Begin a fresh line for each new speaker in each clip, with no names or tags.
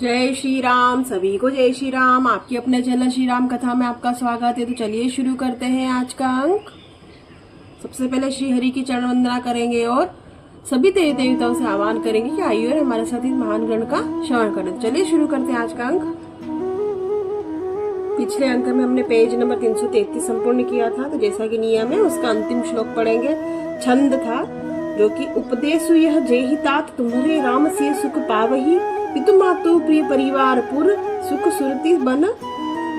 जय श्री राम। सभी को जय श्री राम। आपके अपने चैनल श्री राम कथा में आपका स्वागत है। तो चलिए शुरू करते हैं आज का अंक। सबसे पहले श्री हरि की चरण वंदना करेंगे और सभी देवी देवताओं से आह्वान करेंगे कि आइए और हमारे साथ इस महान गण का श्रवण करें। चलिए शुरू करते हैं आज का अंक। पिछले अंक में हमने पेज नंबर 333 संपूर्ण किया था। तो जैसा कि नियम है उसका अंतिम श्लोक पढ़ेंगे। छंद था जो कि उपदेशु यह जेहि तात तुम्हारे राम से सुख पावही, पितु मातु प्रिय परिवार पुर सुख सुरति बन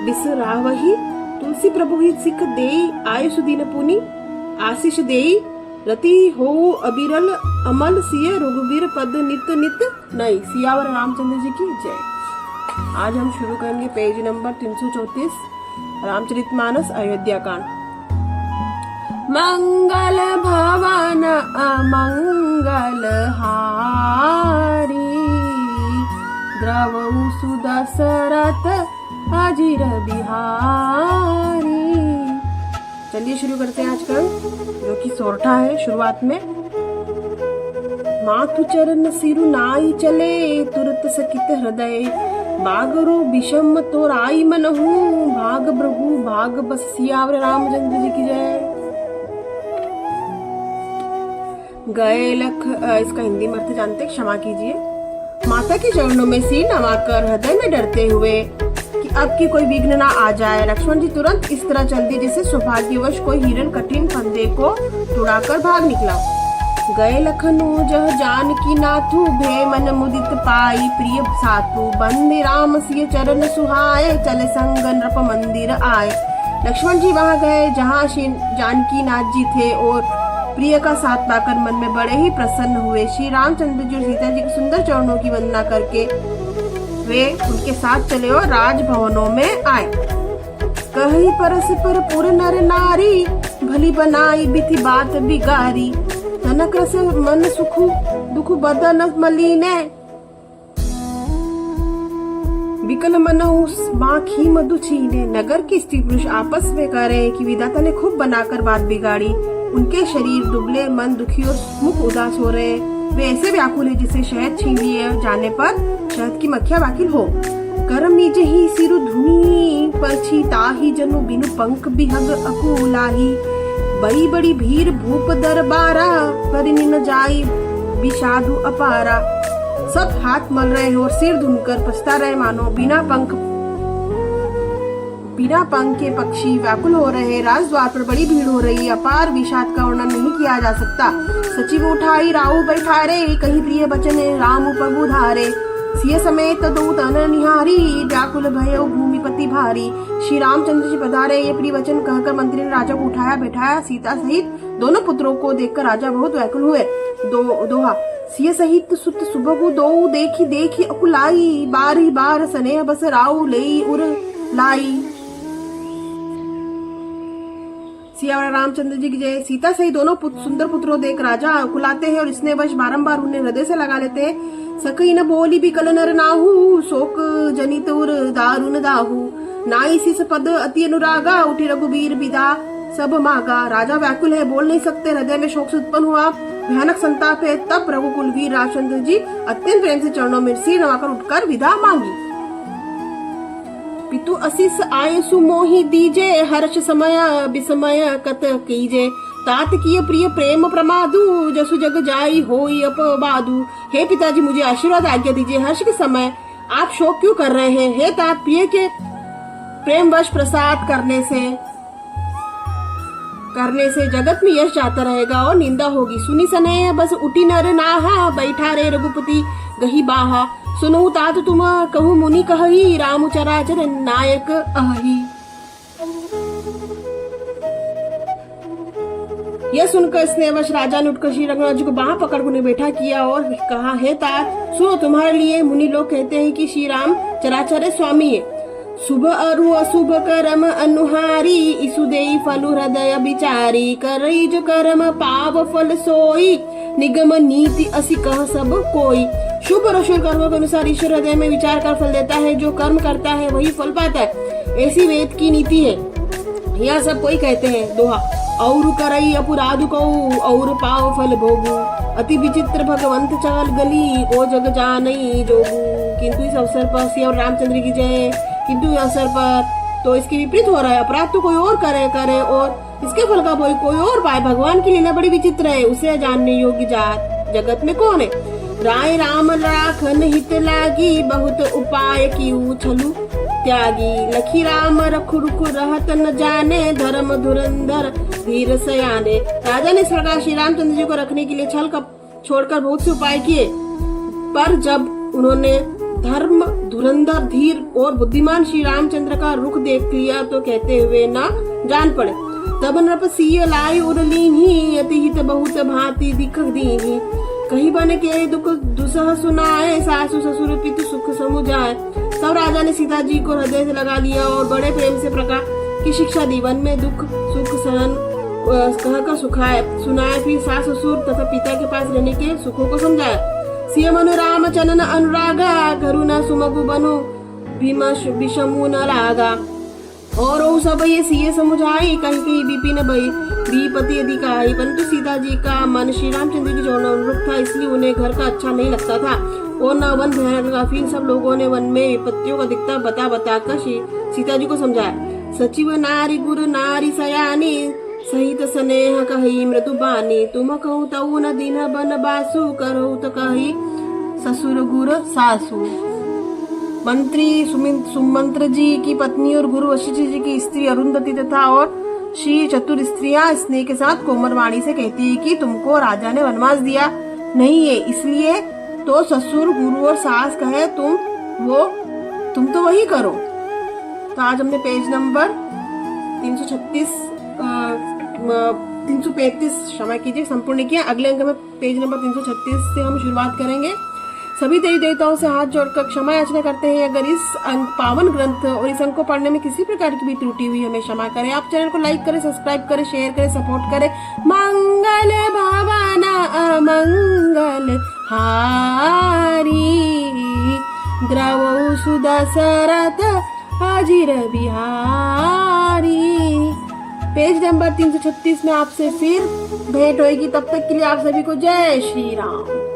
बिसरावही। तुलसी प्रभु ही सिख देई आयुष दिन पुनि, आशीष देई रति हो अबिरल अमल सिय रघुबीर पद नित नित नई। सियावर रामचंद्र जी की जय। आज हम शुरू करेंगे पेज नंबर 334 रामचरितमानस अयोध्या कांड। मंगल भवन अमंगल हारी, द्रवहु सुदशरथ अजिर बिहारी। चलिए शुरू करते हैं आज का जो कि सोरठा है। शुरुआत में मातु चरण सिरु नाई चले, तुरत सकित हृदय बागरु विषम तो राई मनहु, भाग प्रभु भाग बस। सियावर रामचंद्र जी की जय। गए लख इसका हिंदी में अर्थ जानते, क्षमा कीजिए। माता के चरणों में सिर नवाकर हृदय में डरते हुए कि अब की कोई विघ्न ना आ जाए, लक्ष्मण जी तुरंत इस तरह चल दिए जैसे सौभाग्यवश कोई हिरण कठिन फंदे को तुड़ाकर भाग निकला। गए लखनु जह जानकी नाथु, भय मन मुदित पाई प्रिय साथु, बंदे राम सिय चरण सुहाए, चले संग नृप मंदिर आए। लक्ष्मण जी वहां गए जहाँ जानकी नाथ जी थे और प्रिय का साथ पाकर मन में बड़े ही प्रसन्न हुए। श्री रामचंद्र जी और सीता जी के सुंदर चरणों की वंदना करके वे उनके साथ चले और राजभवनों में आए। कही परस्पर पुर नर नारी, भली बनाई बिथि बात बिगारी, तनक रस मन सुखु दुख बदन मलिने, विकल मनहु बाँखी मधु छीने। नगर की स्त्री पुरुष आपस में कह रहे कि विधाता ने खूब बनाकर बात बिगाड़ी। उनके शरीर दुबले, मन दुखी और मुख उदास हो रहे। वे ऐसे व्याकुल है जिसे शहद छीन लिए जाने पर शहद की मक्खियां वाकिल हो। करमीज ही सिरु धुनी, परछी ताही जनु बिनु पंख बिहग अकुलाही, बड़ी बड़ी भीड़ भूप दरबारा, परिनि न जाई विषादु अपारा। सब हाथ मल रहे और सिर धुनकर पछता रहे, मानो बिना पंख के पक्षी व्याकुल हो रहे। राजद्वार पर बड़ी भीड़ हो रही। अपार विषाद का वर्णन नहीं किया जा सकता। सचिव उठाई राहु बैठारे, कही प्रिय बचन राम प्रभु धारे, सिय समेत दूत अन निहारी, व्याकुल भय भूमिपति भारी। श्री रामचंद्र जी पधारे ये प्रिय वचन कहकर मंत्री ने राजा को उठाया बैठाया। सीता सहित दोनों पुत्रों को देखकर राजा बहुत व्याकुल हुए। दोहा सिय सहित सुत सुबहु दो, देखी देखी अकुलाई, बारी बार स्नेह बस राउ लेई उर लाई। सियावर रामचंद्र जी की जय। सीता सही दोनों सुंदर पुत्रों देख राजा अकुलाते हैं और इसने वश बारंबार उन्हें हृदय से लगा लेते हैं। सकई न बोली भी कल नर नाहू, शोक जनित उर दारुन दाहू, नाई सिस पद अति अनुरागा, उठी रघुबीर विदा सब मागा। राजा व्याकुल है, बोल नहीं सकते, हृदय में शोक से उत्पन्न हुआ भयानक संताप है। तब प्रभु कुलवीर रामचंद्र जी अत्यंत प्रेम से चरणों में सिर नवाकर उठकर विदा मांगी। पितु असीस आय सुमोहि दीजे, हर्ष समय विस्मय कत कीजे, तात किय प्रिय प्रेम प्रमादु, जसु जग जाई होई अपबादु। हे पिताजी मुझे आशीर्वाद आज्ञा दीजिए, हर्ष के समय आप शोक क्यों कर रहे हैं। हे तात प्रिय के प्रेम वश प्रसाद करने से जगत में यश जाता रहेगा और निंदा होगी। सुनी सने बस उठी नर नाहा, बैठा रे रघुपति गही बाहा, सुनहु तात तुम कहु मुनि कही, राम चराचर नायक अहि। यह सुनकर स्नेहवश राजा ने उठकर श्री रघुनाथ जी को बाह पकड़ उन्हें बैठा किया और कहा, हे तात सुनो, तुम्हारे लिए मुनि लोग कहते हैं कि श्री राम चराचर स्वामी है। शुभ अरु अशुभ कर्म अनुहारी, इसु देई फल हृदय विचारी, करई जो कर्म पाव फल सोई, निगम नीति असी कह सब कोई। शुभ और अशुभ कर्मों के अनुसार ईश्वर हृदय में विचार कर फल देता है। जो कर्म करता है वही फल पाता है, ऐसी वेद की नीति है। यह सब कोई कहते हैं। दोहा और करई अपराध को और पाव फल भोगू, अति विचित्र भगवंत चाल गली, ओ जग जानई जोगू। किंतु इस अवसर पर श्री और रामचंद्र की जय, किंतु इस अवसर पर तो इसके विपरीत हो रहा है। अपराध तो कोई और करे और इसके फल का कोई और पाए। भगवान की लीला बड़ी विचित्र है, उसे जानने योग्य जात जगत में कौन है। राय राम राखन हित लागी, बहुत उपाय की छलु त्यागी। लखी राम रखु रुखु रहत न जाने, धर्म धुरंधर धीर सयाने। राजा ने इस प्रकार श्री रामचंद्र जी को रखने के लिए छल का छोड़कर बहुत से उपाय किए, पर जब उन्होंने धर्म धुरंधर धीर और बुद्धिमान श्री रामचंद्र का रुख देख लिया तो कहते हुए न जान पड़े। तब नृप सिय लाई उड़लीन्ही, अति हित बहुत भांति दिख दीन्ही। कहीं बन के दुख दुसह सुनाए, सासु ससुर पितु सुख समुझाए। तब राजा ने सीता जी को हृदय से लगा लिया और बड़े प्रेम से प्रकार की शिक्षा दी। वन में दुख सुख सहन कह सुनाए, फिर सास ससुर तथा पिता के पास रहने के सुखों को समझाया। सिय मनु राम चनन अनुरागा, करुणा सुमगु बनु विषमु न लागा। और वो सब ये सीए समुझाई, कहीं कहीं विपिन भई विपति अधिकाई। परंतु सीता जी का मन श्री रामचंद्र की जोड़ना अनुरूप था, इसलिए उन्हें घर का अच्छा नहीं लगता था और न वन भयानक लगा। फिर सब लोगों ने वन में विपत्तियों का दिखता बताकर सीता जी को समझाया। सचिव नारी गुरु नारी सयानी, सहित स्नेह कही मृदु बानी। तुम कहूँ तऊ न दिन बन बासु, करहु त कही ससुर गुर सासु। मंत्री सुमंत्र जी की पत्नी और गुरु वशिष्ठ जी की स्त्री अरुंधति तथा और श्री चतुर स्त्रियां स्नेह के साथ कोमल वाणी से कहती है कि तुमको राजा ने वनवास दिया नहीं है, इसलिए तो ससुर गुरु और सास कहे तुम तो वही करो। तो आज हमने पेज नंबर 335 क्षमा कीजिए संपूर्ण किया। अगले अंक में पेज नंबर 336 से हम शुरुआत करेंगे। सभी देवी देवताओं से हाथ जोड़कर क्षमा याचना करते हैं, अगर इस पावन ग्रंथ और इस अंक को पढ़ने में किसी प्रकार की भी त्रुटि हुई हमें क्षमा करें। आप चैनल को लाइक करें, सब्सक्राइब करें, शेयर करें, सपोर्ट करें। मंगल भवन मंगल हारी, द्रवौ सुदशरथ अजिर बिहारी। पेज नंबर 336 में आपसे फिर भेंट होगी, तब तक के लिए आप सभी को जय श्री राम।